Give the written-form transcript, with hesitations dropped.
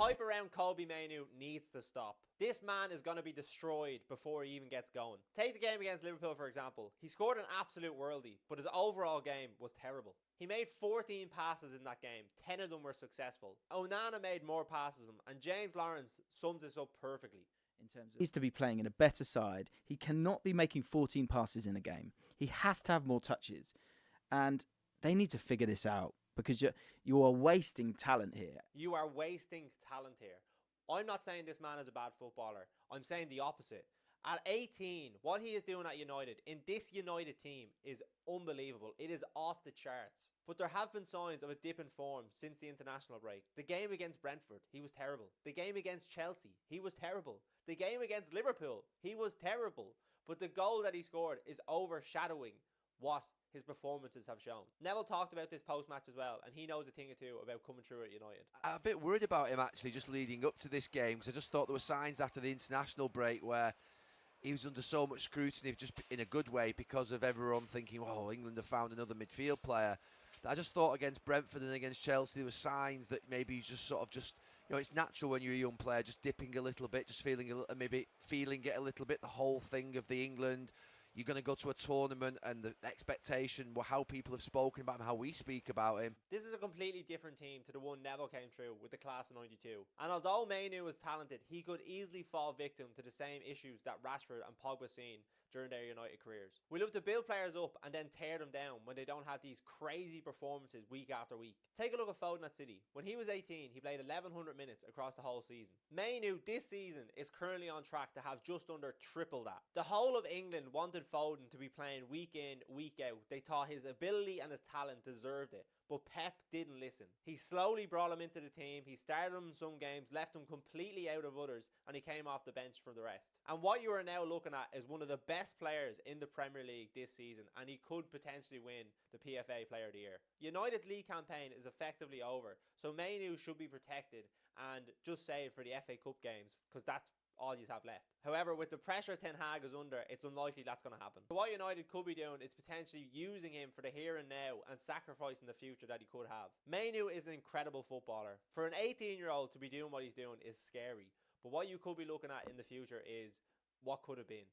hype around Kobbie Mainoo needs to stop. This man is going to be destroyed before he even gets going. Take the game against Liverpool for example. He scored an absolute worldie, but his overall game was terrible. He made 14 passes in that game, 10 of them were successful. Onana made more passes than him, and James Lawrence sums this up perfectly. In terms of, he needs to be playing in a better side. He cannot be making 14 passes in a game. He has to have more touches. And they need to figure this out, because you are wasting talent here. You are wasting talent here. I'm not saying this man is a bad footballer. I'm saying the opposite. At 18, what he is doing at United, in this United team, is unbelievable. It is off the charts. But there have been signs of a dip in form since the international break. The game against Brentford, he was terrible. The game against Chelsea, he was terrible. The game against Liverpool, he was terrible. But the goal that he scored is overshadowing what his performances have shown. Neville talked about this post-match as well, and he knows a thing or two about coming through at United. I'm a bit worried about him actually just leading up to this game, because I just thought there were signs after the international break where he was under so much scrutiny, just in a good way, because of everyone thinking, oh, England have found another midfield player. I just thought against Brentford and against Chelsea there were signs that maybe you just sort of you know, it's natural when you're a young player, just dipping a little bit, just feeling maybe feeling it a little bit, the whole thing of the England. You're going to go to a tournament and the expectation, well, how people have spoken about him, how we speak about him. This is a completely different team to the one Neville came through with the class of 92. And although Mainoo is talented, he could easily fall victim to the same issues that Rashford and Pogba seen during their United careers. We love to build players up and then tear them down when they don't have these crazy performances week after week. Take a look at Foden at City. When he was 18, he played 1100 minutes across the whole season. Mainoo this season is currently on track to have just under triple that. The whole of England wanted Foden to be playing week in, week out. They thought his ability and his talent deserved it. But Pep didn't listen. He slowly brought him into the team. He started him in some games, left him completely out of others, and he came off the bench for the rest. And what you are now looking at is one of the best players in the Premier League this season, and he could potentially win the PFA Player of the Year. United's league campaign is effectively over, so Mainoo should be protected and just saved for the FA Cup games, because that's all you have left. However, with the pressure Ten Hag is under, it's unlikely that's going to happen. So what United could be doing is potentially using him for the here and now and sacrificing the future that he could have. Mainoo is an incredible footballer. For an 18-year-old to be doing what he's doing is scary. But what you could be looking at in the future is what could have been.